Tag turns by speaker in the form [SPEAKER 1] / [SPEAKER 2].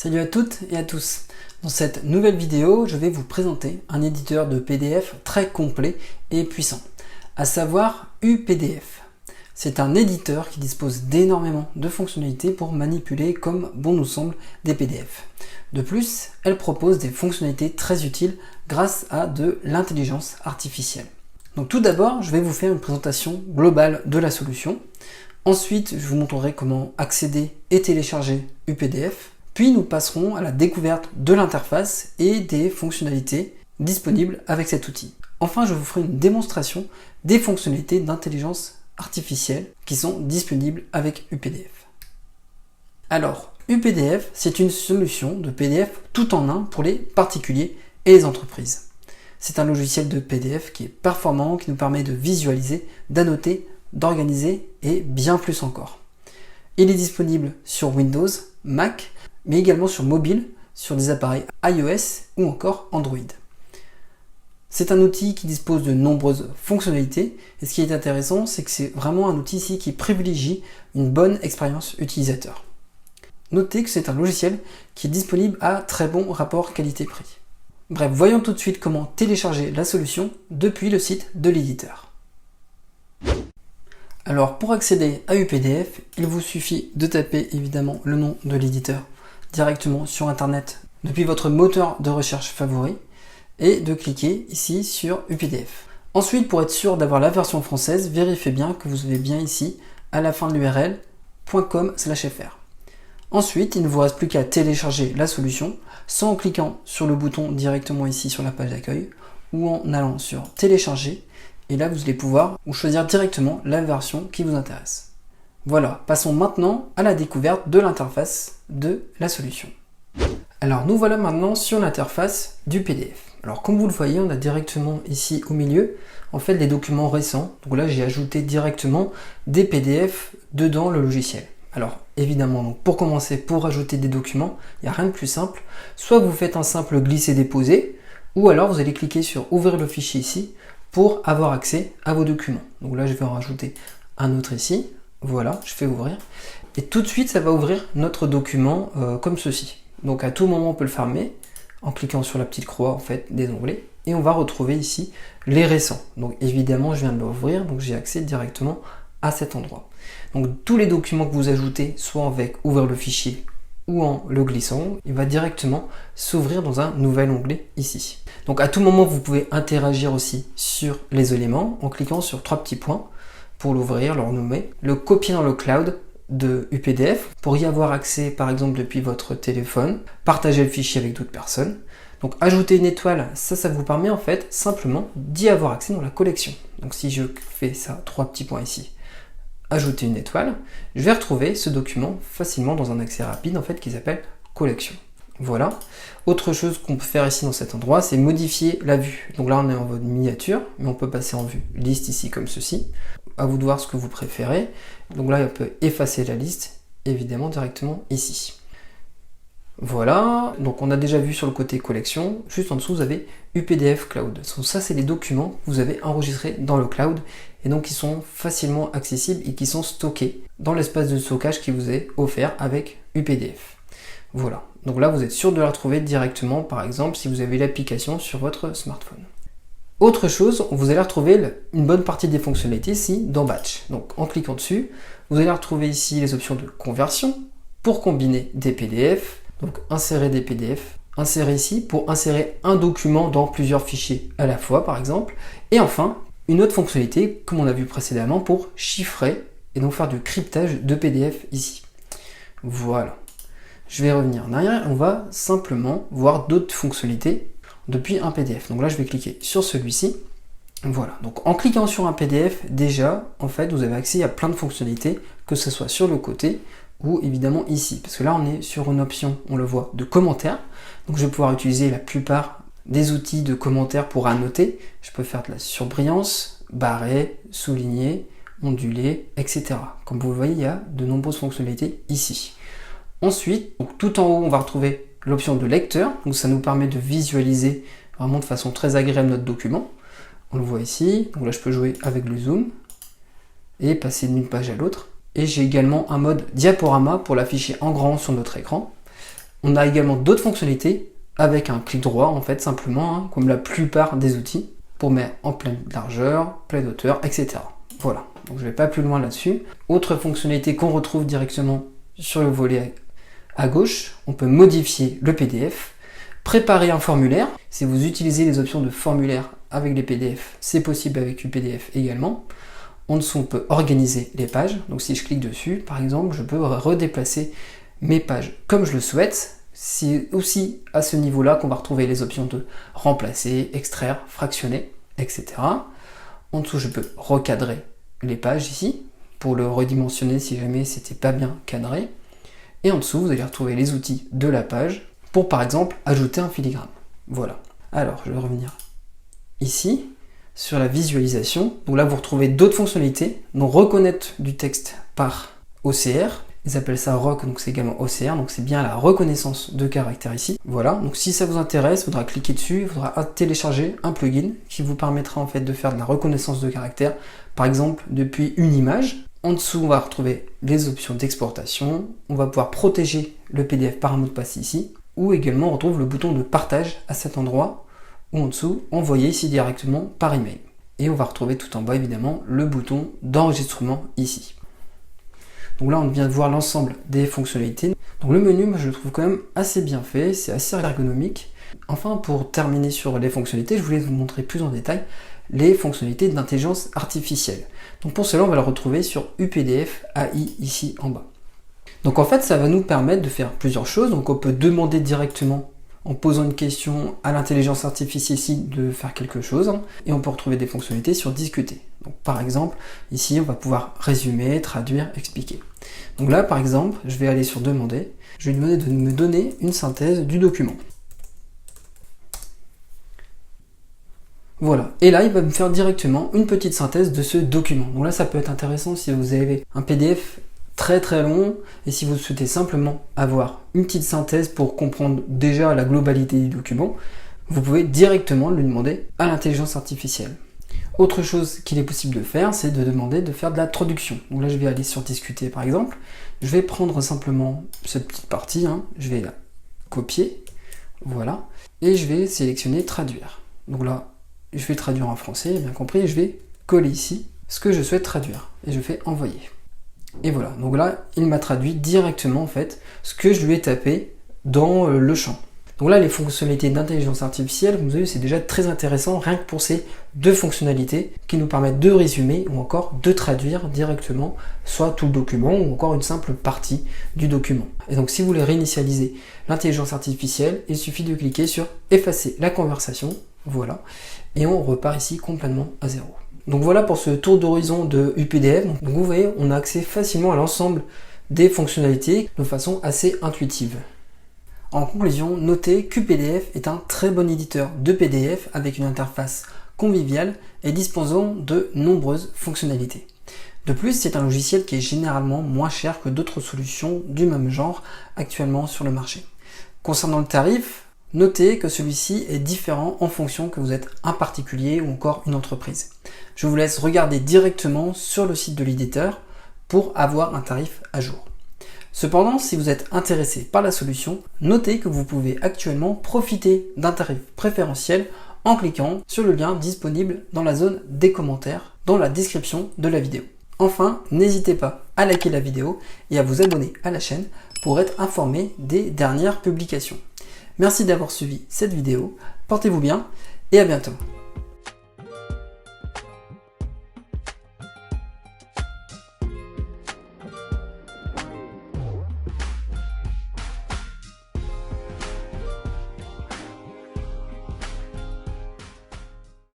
[SPEAKER 1] Salut à toutes et à tous. Dans cette nouvelle vidéo, je vais vous présenter un éditeur de PDF très complet et puissant, à savoir UPDF. C'est un éditeur qui dispose d'énormément de fonctionnalités pour manipuler comme bon nous semble des PDF. De plus, elle propose des fonctionnalités très utiles grâce à de l'intelligence artificielle. Donc tout d'abord, je vais vous faire une présentation globale de la solution. Ensuite, je vous montrerai comment accéder et télécharger UPDF. Puis nous passerons à la découverte de l'interface et des fonctionnalités disponibles avec cet outil. Enfin, je vous ferai une démonstration des fonctionnalités d'intelligence artificielle qui sont disponibles avec UPDF. Alors, UPDF, c'est une solution de PDF tout en un pour les particuliers et les entreprises. C'est un logiciel de PDF qui est performant, qui nous permet de visualiser, d'annoter, d'organiser et bien plus encore. Il est disponible sur Windows, Mac, mais également sur mobile, sur des appareils iOS ou encore Android. C'est un outil qui dispose de nombreuses fonctionnalités et ce qui est intéressant, c'est que c'est vraiment un outil ici qui privilégie une bonne expérience utilisateur. Notez que c'est un logiciel qui est disponible à très bon rapport qualité-prix. Bref, voyons tout de suite comment télécharger la solution depuis le site de l'éditeur. Alors pour accéder à UPDF, il vous suffit de taper évidemment le nom de l'éditeur directement sur internet depuis votre moteur de recherche favori et de cliquer ici sur UPDF. Ensuite, pour être sûr d'avoir la version française, vérifiez bien que vous avez bien ici à la fin de l'URL .com/fr. Ensuite, il ne vous reste plus qu'à télécharger la solution soit en cliquant sur le bouton directement ici sur la page d'accueil ou en allant sur télécharger et là vous allez pouvoir choisir directement la version qui vous intéresse. Voilà, passons maintenant à la découverte de l'interface de la solution. Alors nous voilà maintenant sur l'interface du PDF. Alors comme vous le voyez, on a directement ici au milieu en fait les documents récents. Donc là j'ai ajouté directement des PDF dedans le logiciel. Alors évidemment, donc, pour commencer, pour ajouter des documents, il n'y a rien de plus simple. Soit vous faites un simple glisser-déposer, ou alors vous allez cliquer sur ouvrir le fichier ici pour avoir accès à vos documents. Donc là je vais en rajouter un autre ici. Voilà, je fais ouvrir. Et tout de suite, ça va ouvrir notre document comme ceci. Donc à tout moment, on peut le fermer en cliquant sur la petite croix en fait des onglets. Et on va retrouver ici les récents. Donc évidemment, je viens de l'ouvrir, donc j'ai accès directement à cet endroit. Donc tous les documents que vous ajoutez, soit avec ouvrir le fichier ou en le glissant, il va directement s'ouvrir dans un nouvel onglet ici. Donc à tout moment, vous pouvez interagir aussi sur les éléments en cliquant sur trois petits points. Pour l'ouvrir, le renommer, le copier dans le cloud de UPDF pour y avoir accès par exemple depuis votre téléphone, partager le fichier avec d'autres personnes. Donc ajouter une étoile, ça vous permet en fait simplement d'y avoir accès dans la collection. Donc si je fais ça, trois petits points ici, ajouter une étoile, je vais retrouver ce document facilement dans un accès rapide en fait qui s'appelle collection. Voilà. Autre chose qu'on peut faire ici dans cet endroit, c'est modifier la vue. Donc là, on est en mode miniature, mais on peut passer en vue liste ici comme ceci. À vous de voir ce que vous préférez. Donc là, on peut effacer la liste, évidemment, directement ici. Voilà. Donc on a déjà vu sur le côté collection. Juste en dessous, vous avez UPDF Cloud. Donc ça, c'est les documents que vous avez enregistrés dans le cloud et donc qui sont facilement accessibles et qui sont stockés dans l'espace de stockage qui vous est offert avec UPDF. Voilà, donc là vous êtes sûr de la retrouver directement, par exemple si vous avez l'application sur votre smartphone. Autre chose, vous allez retrouver une bonne partie des fonctionnalités ici dans Batch. Donc en cliquant dessus, vous allez retrouver ici les options de conversion pour combiner des PDF, donc insérer des PDF, insérer ici pour insérer un document dans plusieurs fichiers à la fois par exemple, et enfin une autre fonctionnalité comme on a vu précédemment pour chiffrer et donc faire du cryptage de PDF ici. Voilà. Je vais revenir en arrière et on va simplement voir d'autres fonctionnalités depuis un PDF. Donc là, je vais cliquer sur celui-ci. Voilà. Donc en cliquant sur un PDF, déjà, en fait, vous avez accès à plein de fonctionnalités, que ce soit sur le côté ou évidemment ici. Parce que là, on est sur une option, on le voit, de commentaires. Donc je vais pouvoir utiliser la plupart des outils de commentaires pour annoter. Je peux faire de la surbrillance, barrer, souligner, onduler, etc. Comme vous le voyez, il y a de nombreuses fonctionnalités ici. Ensuite, donc, tout en haut, on va retrouver l'option de lecteur. Donc ça nous permet de visualiser vraiment de façon très agréable notre document. On le voit ici. Donc là, je peux jouer avec le zoom et passer d'une page à l'autre. Et j'ai également un mode diaporama pour l'afficher en grand sur notre écran. On a également d'autres fonctionnalités avec un clic droit, en fait, simplement, hein, comme la plupart des outils, pour mettre en pleine largeur, pleine hauteur, etc. Voilà, donc je ne vais pas plus loin là-dessus. Autre fonctionnalité qu'on retrouve directement sur le volet à gauche, on peut modifier le PDF, préparer un formulaire. Si vous utilisez les options de formulaire avec les PDF, c'est possible avec UPDF également. En dessous, on peut organiser les pages. Donc si je clique dessus, par exemple, je peux redéplacer mes pages comme je le souhaite. C'est aussi à ce niveau-là qu'on va retrouver les options de remplacer, extraire, fractionner, etc. En dessous, je peux recadrer les pages ici, pour le redimensionner si jamais c'était pas bien cadré. Et en dessous, vous allez retrouver les outils de la page, pour par exemple ajouter un filigrane. Voilà. Alors, je vais revenir ici, sur la visualisation. Donc là, vous retrouvez d'autres fonctionnalités, donc reconnaître du texte par OCR. Ils appellent ça ROC, donc c'est également OCR, donc c'est bien la reconnaissance de caractères ici. Voilà, donc si ça vous intéresse, il faudra cliquer dessus, il faudra télécharger un plugin qui vous permettra en fait de faire de la reconnaissance de caractères, par exemple depuis une image. En dessous, on va retrouver les options d'exportation, on va pouvoir protéger le PDF par un mot de passe ici, ou également on retrouve le bouton de partage à cet endroit, ou en dessous, envoyer ici directement par email. Et on va retrouver tout en bas évidemment le bouton d'enregistrement ici. Donc là, on vient de voir l'ensemble des fonctionnalités. Donc le menu, moi, je le trouve quand même assez bien fait, c'est assez ergonomique. Enfin, pour terminer sur les fonctionnalités, je voulais vous montrer plus en détail les fonctionnalités d'intelligence artificielle. Donc pour cela, on va le retrouver sur UPDF AI ici en bas. Donc en fait, ça va nous permettre de faire plusieurs choses. Donc on peut demander directement, en posant une question à l'intelligence artificielle ici, de faire quelque chose. Et on peut retrouver des fonctionnalités sur discuter. Donc par exemple, ici, on va pouvoir résumer, traduire, expliquer. Donc là, par exemple, je vais aller sur demander. Je vais lui demander de me donner une synthèse du document. Voilà. Et là, il va me faire directement une petite synthèse de ce document. Donc là, ça peut être intéressant si vous avez un PDF très long et si vous souhaitez simplement avoir une petite synthèse pour comprendre déjà la globalité du document, vous pouvez directement lui demander à l'intelligence artificielle. Autre chose qu'il est possible de faire, c'est de demander de faire de la traduction. Donc là, je vais aller sur discuter par exemple. Je vais prendre simplement cette petite partie, je vais la copier, voilà, et je vais sélectionner traduire. Donc là, je vais traduire en français, bien compris, et je vais coller ici ce que je souhaite traduire, et je fais envoyer. Et voilà, donc là, il m'a traduit directement en fait ce que je lui ai tapé dans le champ. Donc là, les fonctionnalités d'intelligence artificielle, vous avez vu, c'est déjà très intéressant, rien que pour ces deux fonctionnalités qui nous permettent de résumer ou encore de traduire directement soit tout le document ou encore une simple partie du document. Et donc si vous voulez réinitialiser l'intelligence artificielle, il suffit de cliquer sur effacer la conversation, voilà, et on repart ici complètement à zéro. Donc voilà pour ce tour d'horizon de UPDF. Donc vous voyez, on a accès facilement à l'ensemble des fonctionnalités de façon assez intuitive. En conclusion, notez qu'UPDF est un très bon éditeur de PDF avec une interface conviviale et disposant de nombreuses fonctionnalités. De plus, c'est un logiciel qui est généralement moins cher que d'autres solutions du même genre actuellement sur le marché. Concernant le tarif, notez que celui-ci est différent en fonction que vous êtes un particulier ou encore une entreprise. Je vous laisse regarder directement sur le site de l'éditeur pour avoir un tarif à jour. Cependant, si vous êtes intéressé par la solution, notez que vous pouvez actuellement profiter d'un tarif préférentiel en cliquant sur le lien disponible dans la zone des commentaires dans la description de la vidéo. Enfin, n'hésitez pas à liker la vidéo et à vous abonner à la chaîne pour être informé des dernières publications. Merci d'avoir suivi cette vidéo, portez-vous bien et à bientôt.